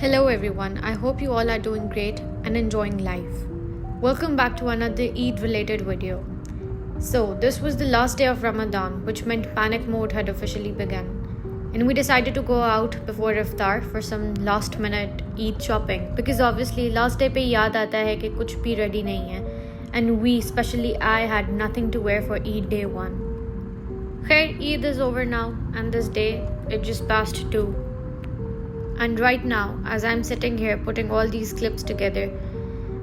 Hello everyone, I hope you all are doing great and enjoying life. Welcome back to another Eid related video. So, this was the last day of Ramadan, which meant panic mode had officially begun. And we decided to go out before iftar for some last minute Eid shopping because obviously last day पे याद आता है कि कुछ भी ready नहीं है. And we, especially I, had nothing to wear for Eid day 1. Khair, Eid is over now and this day, it just passed too. And right now, as I'm sitting here putting all these clips together,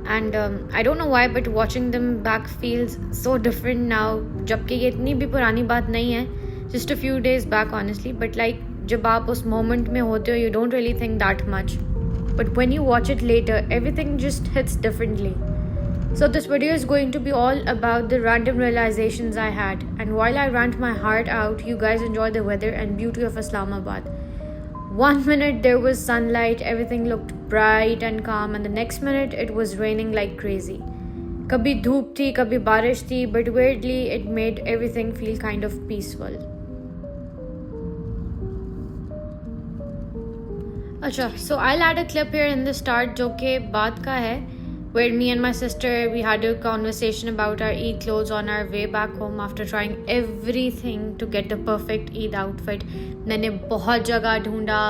and I don't know why, but watching them back feels so different now. जबकि ये इतनी भी पुरानी बात नहीं है, just a few days back honestly, but like जब आप उस moment में होते हो, you don't really think that much. But when you watch it later, everything just hits differently. So this video is going to be all about the random realizations I had, and while I rant my heart out, you guys enjoy the weather and beauty of Islamabad. 1 minute there was sunlight, everything looked bright and calm, and the next minute it was raining like crazy. Kabhi dhoop thi, kabhi barish thi, but weirdly it made everything feel kind of peaceful. Acha, so I'll add a clip here in the start जो कि बात का है, where me and my sister, we had a conversation about our Eid clothes on our way back home after trying everything to get the perfect Eid outfit. मैंने बहुत जगह ढूंढा,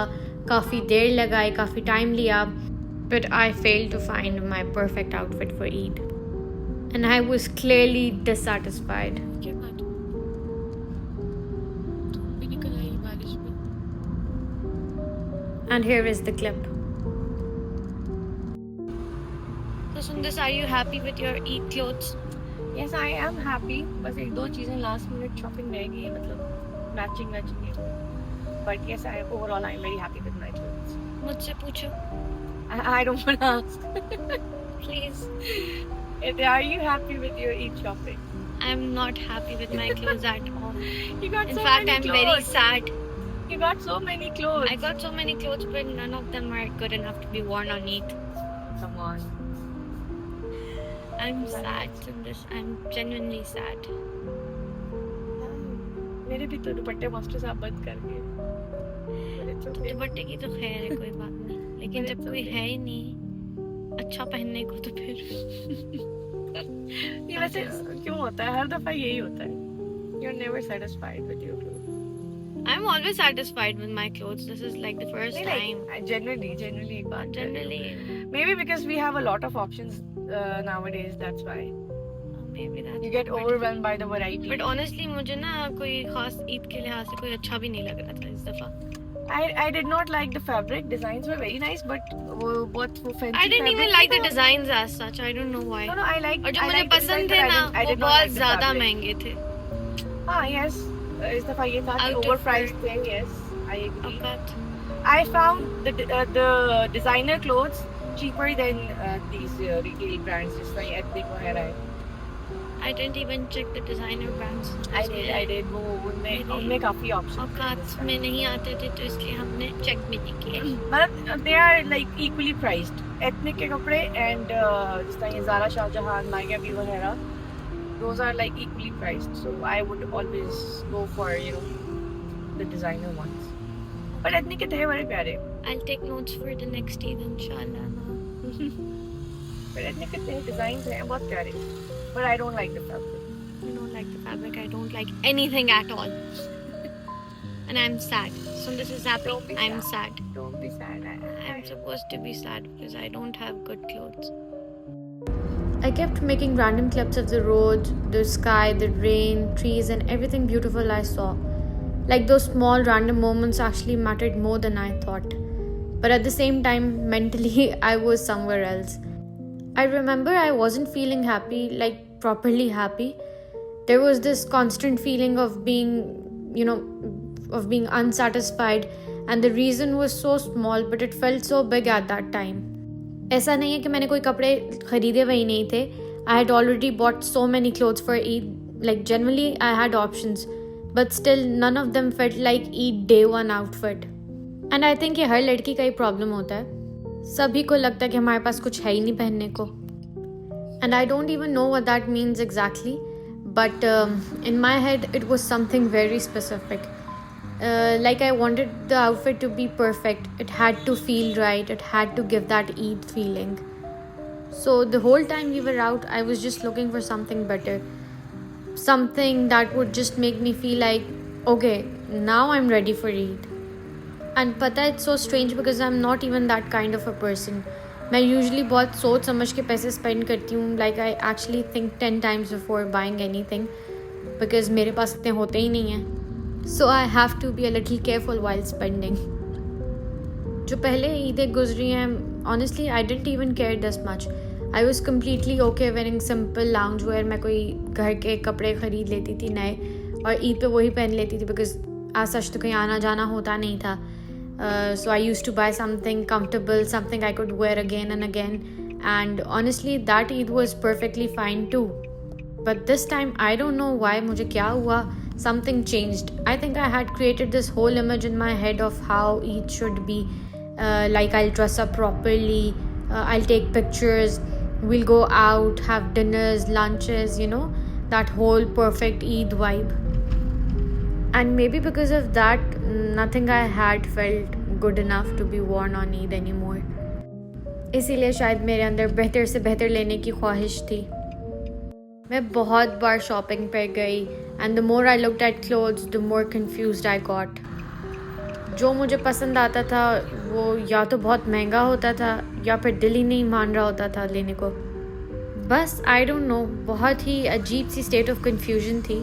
काफ़ी देर लगाई, काफ़ी टाइम लिया, but I failed to find my perfect outfit for Eid. And I was clearly dissatisfied. And here is the clip. So Sundar, are you happy with your Eid clothes? Yes, I am happy. बस एक दो चीजें last minute shopping रह गई है, मतलब matching But yes, overall I'm very happy with my clothes. मुझसे पूछो. I don't want to ask. Please. Are you happy with your Eid shopping? I'm not happy with my clothes at all. You got In so fact, many I'm clothes. very sad. You got so many clothes. I got so many clothes, but none of them are good enough to be worn on Eid. Come on. I'm sad, Sundar. I'm genuinely sad. मेरे भी तो दुपट्टे master साहब बंद कर गए. दुपट्टे की तो खैर है, कोई बात नहीं, लेकिन जब कोई है ही नहीं अच्छा पहनने को तो फिर ये वैसे क्यों होता है? हर दफा यही होता है. You're never satisfied with your clothes. I'm always satisfied with my clothes. This is like the first time. Generally एक बात. Generally. Maybe because we have a lot of options nowadays. That's why. Maybe that's. You get overwhelmed by the variety. But honestly, मुझे ना कोई खास ईद के लिहाज से कोई अच्छा भी नहीं लग रहा था इस दफा. I did not like the fabric. Designs were very nice, but वो बहुत fancy. I didn't even like the designs as such. I don't know why. No, I like. और जो मुझे पसंद थे ना, वो बहुत ज़्यादा महंगे थे. हाँ, yes. इस दफा ये था कि overpriced थे. Yes, I agree. Okay. I found the designer clothes cheaper than these retail brands, just like Ethnic वगैरह है. I didn't even check the designer brands. I did. वो उनमें काफी options. औकात में नहीं आते थे, तो इसलिए हमने check भी नहीं किया. मतलब they are like equally priced. Ethnic के कपड़े and जिस तरह ये Zara, Shahjahan, Maya B वगैरह, those are like equally priced. So I would always go for the designer ones. But Ethnic के थे बड़े प्यारे. I'll take notes for the next Eid, inshallah. But Ethnic के थे designs हैं बहुत प्यारे. But I don't like the fabric. I don't like the fabric. I don't like anything at all. And I'm sad. So this is happy. I'm sad. Don't be sad. I'm supposed to be sad because I don't have good clothes. I kept making random clips of the road, the sky, the rain, trees, and everything beautiful I saw. Like those small random moments actually mattered more than I thought. But at the same time, mentally, I was somewhere else. I remember I wasn't feeling happy, like properly happy. There was this constant feeling of being, of being unsatisfied, and the reason was so small, but it felt so big at that time. ऐसा नहीं है कि मैंने कोई कपड़े खरीदे वही नहीं थे. I had already bought so many clothes for Eid. Like generally I had options, but still none of them felt like Eid day 1 outfit. And I think ये हर लड़की का ही प्रॉब्लम होता है. सभी को लगता है कि हमारे पास कुछ है ही नहीं पहनने को. And I don't even know what that means exactly, but in my head it was something very specific. Like I wanted the outfit to be perfect. It had to feel right. It had to give that Eid feeling. So the whole time we were out, I was just looking for something better. Something that would just make me feel like, okay, now I'm ready for Eid. And पता है, it's so strange because I'm not even that kind of a person. मैं usually बहुत सोच समझ के पैसे spend करती हूँ. Like I actually think 10 times before buying anything because मेरे पास इतने होते ही नहीं हैं. So I have to be a little careful while spending. जो पहले ईदें गुजरी हैं, honestly I didn't even care this much. I was completely okay wearing simple loungewear. मैं कोई घर के कपड़े ख़रीद लेती थी नए और ईद पे वही पहन लेती थी because आज सच तो कहीं आना जाना होता नहीं था. So I used to buy something comfortable, something I could wear again and again. And honestly that Eid was perfectly fine too. But this time I don't know why मुझे क्या हुआ. Something changed. I think I had created this whole image in my head of how Eid should be. Like I'll dress up properly, I'll take pictures, we'll go out, have dinners, lunches, that whole perfect Eid vibe. And maybe because of that, nothing I had felt good enough to be worn on Eid anymore. इसीलिए शायद मेरे अंदर बेहतर से बेहतर लेने की ख्वाहिश थी. मैं बहुत बार शॉपिंग पर गई and the more I looked at clothes the more confused I got. जो मुझे पसंद आता था वो या तो बहुत महंगा होता था या फिर दिल ही नहीं मान रहा होता था लेने को. बस आई डोंट नो, बहुत ही अजीब सी स्टेट ऑफ कन्फ्यूजन थी.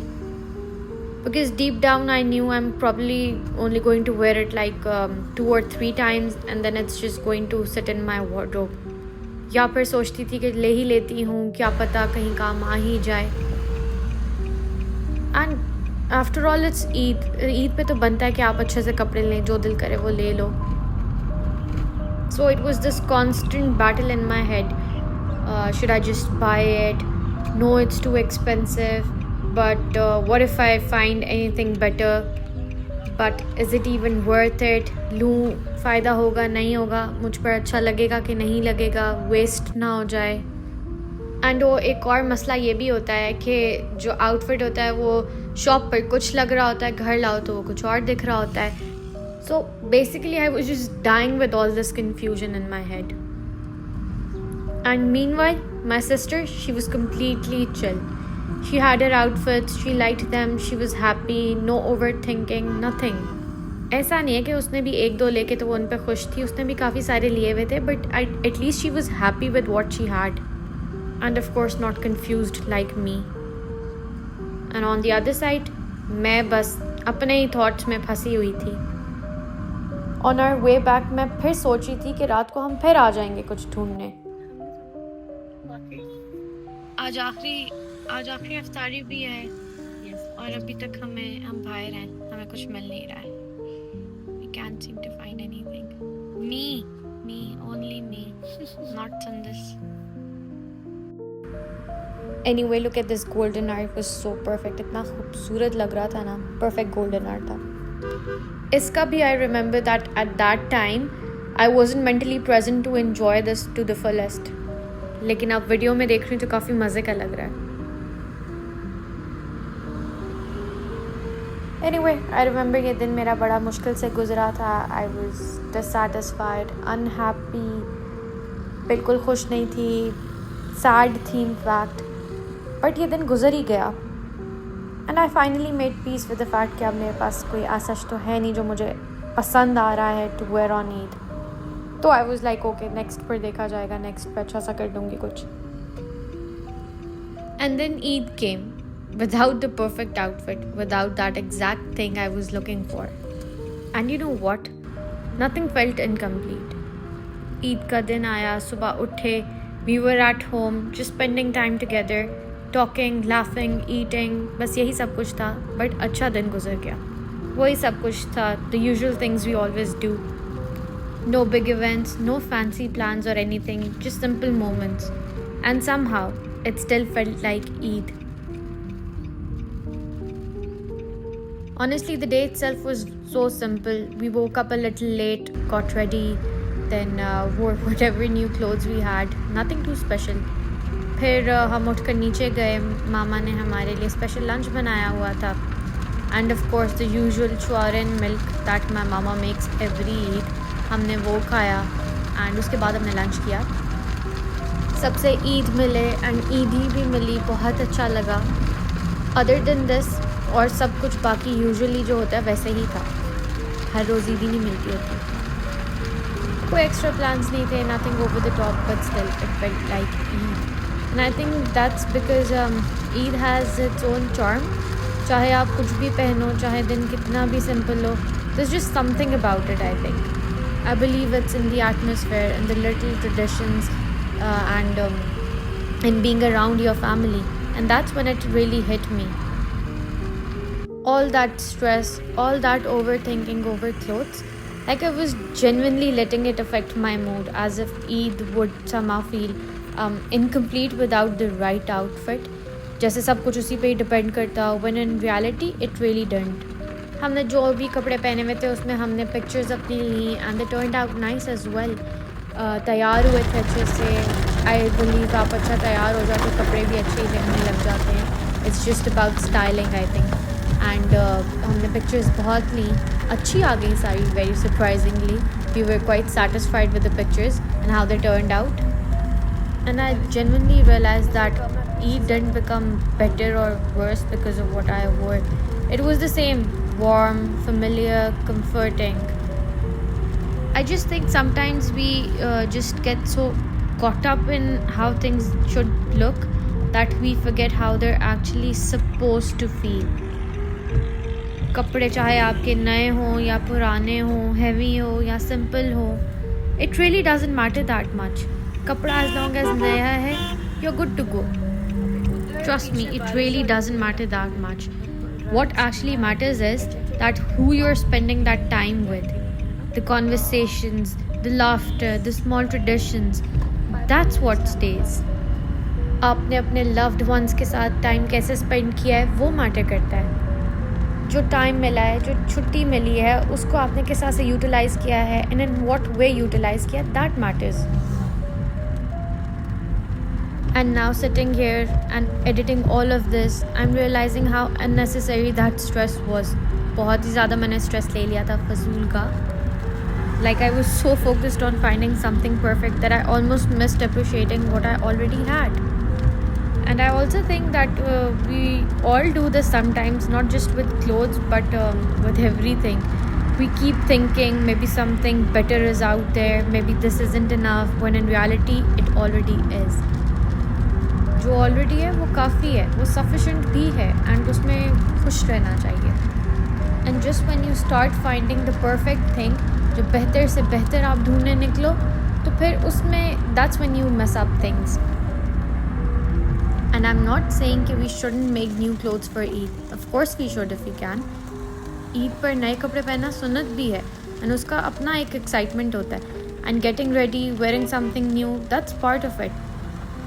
Because deep down I knew I am probably only going to wear it like 2 or 3 times and then it's just going to sit in my wardrobe. या फिर सोचती थी कि ले ही लेती हूँ, क्या पता कहीं काम आ ही जाए. And after all it's Eid पे तो बनता है कि आप अच्छे से कपड़े लें, जो दिल करे वो ले लो. So it was this constant battle in my head. Should I just buy it? No, it's too expensive. But what if I find anything better? But is it even worth it? लूँ, फ़ायदा होगा नहीं होगा, मुझ पर अच्छा लगेगा कि नहीं लगेगा, वेस्ट ना हो जाए. एंड वो एक और मसला ये भी होता है कि जो आउटफिट होता है वो शॉप पर कुछ लग रहा होता है, घर लाओ तो वो कुछ और दिख रहा होता है. So basically I was just dying with all this confusion in my head. And meanwhile my sister, she was completely chill. She had her outfits, she liked them, she was happy, no overthinking, nothing. ऐसा नहीं है कि उसने भी 1-2 लेके तो वो उन पे खुश थी, उसने भी काफ़ी सारे लिए हुए थे, but at least she was happy with what she had. And of course not confused like me. And on the other side, मैं बस अपने ही thoughts में फंसी हुई थी. On our way back मैं फिर सोची थी कि रात को हम फिर आ जाएंगे कुछ ढूंढने. आज आखिरी इफ्तारी भी है. और अभी तक हम बाहर हैं, हमें कुछ मिल नहीं रहा है. We can't seem to find anything. Me, only me, not Sandis. Anyway, look at this golden hour. It was so perfect. इतना खूबसूरत लग रहा था ना, perfect golden hour था. इसका भी I remember that at that time I wasn't mentally present to enjoy this to the fullest. लेकिन अब वीडियो में देख रही हूँ तो काफ़ी मज़े का लग रहा है. Anyway, I remember ये दिन मेरा बड़ा मुश्किल से गुजरा था. I was dissatisfied, unhappy, बिल्कुल खुश नहीं थी, sad थी in fact. But ये दिन गुजर ही गया. And I finally made peace with the fact कि अब मेरे पास कोई ऐसा तो है नहीं जो मुझे पसंद आ रहा है to wear on Eid. तो I was like, okay, next पर देखा जाएगा, next पे अच्छा सा कर दूँगी कुछ. And then Eid came. Without the perfect outfit, without that exact thing I was looking for. And you know what? Nothing felt incomplete. Eid ka din aaya, subah uthe, we were at home, just spending time together, talking, laughing, eating, बस यही सब कुछ था. But अच्छा दिन गुजर गया. वही सब कुछ था, the usual things we always do. No big events, no fancy plans or anything, just simple moments. And somehow, it still felt like Eid. Honestly, the day itself was so simple. We woke up a little late, got ready, then wore whatever new clothes we had. Nothing too special. फिर हम उठकर नीचे गए. मामा ने हमारे लिए special lunch बनाया हुआ था. And of course the usual चूरन milk that my mama makes every Eid, हमने वो खाया एंड उसके बाद हमने लंच किया। सबसे ईद मिले एंड ईदी भी मिली, बहुत अच्छा लगा। अदर देन दिस और सब कुछ बाकी यूजुअली जो होता है वैसे ही था, हर रोज़ ईदी नहीं मिलती होती। कोई एक्स्ट्रा प्लान्स नहीं थे, nothing over the top, but still it felt like Eid. And I think that's because Eid has its own charm. चाहे आप कुछ भी पहनो, चाहे दिन कितना भी सिंपल हो, there's just something about it, I think. I believe it's in the atmosphere, in the little traditions, and in being around your family. And that's when it really hit me. All that stress, all that overthinking over clothes, like I was genuinely letting it affect my mood, as if Eid would somehow feel incomplete without the right outfit. जैसे सब कुछ उसी पे ही depend करता, when in reality it really didn't. हमने जो भी कपड़े पहने हुए थे उसमें हमने पिक्चर्स अपनी ली and they turned out nice as well. तैयार हुए थे अच्छे से। आई बिलीव आप अच्छा तैयार हो जाते कपड़े भी अच्छे लगने लग जाते हैं। It's just about styling I think. And हमने पिक्चर्स बहुत ली, अच्छी आ गई सारी, very surprisingly. We were quite satisfied with the pictures and how they turned out. And I genuinely realized that Eid didn't become better or worse because of what I wore. It was the same, warm, familiar, comforting. I just think sometimes we just get so caught up in how things should look that we forget how they're actually supposed to feel. कपड़े चाहे आपके नए हों या पुराने हों, heavy हो या सिंपल हो, it really doesn't matter that much. कपड़ा as long as नया है, you're good to go. Trust me, it really doesn't matter that much. What actually matters is that who you're spending that time with. The conversations, the laughter, the small traditions. That's what stays. आपने अपने loved ones के साथ time कैसे spend किया है वो matter करता है। जो टाइम मिला है, जो छुट्टी मिली है, उसको आपने किस तरह से यूटिलाइज़ किया है and in what way utilise किया, that matters. And now sitting here and editing all of this, I'm realizing how unnecessary that stress was. बहुत ही ज़्यादा मैंने स्ट्रेस ले लिया था फजूल का. Like I was so focused on finding something perfect that I almost missed appreciating what I already had. And I also think that we all do this sometimes, not just with clothes but with everything. We keep thinking maybe something better is out there, maybe this isn't enough, when in reality it already is. जो already है वो काफ़ी है, वो sufficient भी है and उसमें खुश रहना चाहिए। And just when you start finding the perfect thing, जो बेहतर से बेहतर आप ढूंढने निकलो, तो फिर उसमें that's when you mess up things. And I am not saying कि we shouldn't make new clothes for Eid, of course we should if we can. Eid पर नए कपड़े पहनना सुन्नत भी है एंड उसका अपना एक एक्साइटमेंट होता है, and getting ready, wearing something new, that's part of it.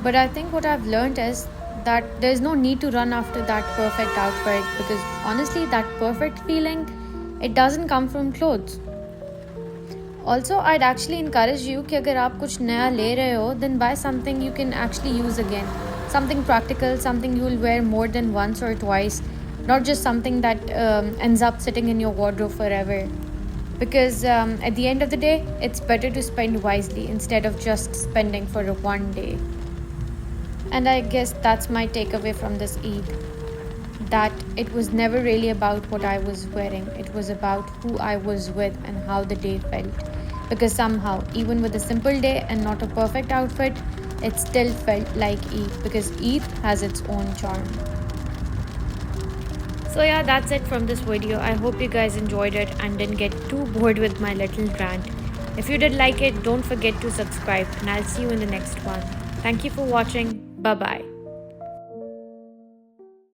But I think what I've learned is that there's no need to run after that perfect outfit, because honestly that perfect feeling, it doesn't come from clothes. Also, I'd actually encourage you कि अगर आप कुछ नया ले रहे हो, then buy something you can actually use again. Something practical, something you will wear more than once or twice, not just something that ends up sitting in your wardrobe forever. Because at the end of the day, it's better to spend wisely instead of just spending for one day. And I guess that's my takeaway from this Eid, that it was never really about what I was wearing. It was about who I was with and how the day felt. Because somehow, even with a simple day and not a perfect outfit, it still felt like Eid, because Eid has its own charm. So yeah, that's it from this video. I hope you guys enjoyed it and didn't get too bored with my little rant. If you did like it, don't forget to subscribe, and I'll see you in the next one. Thank you for watching. Bye-bye.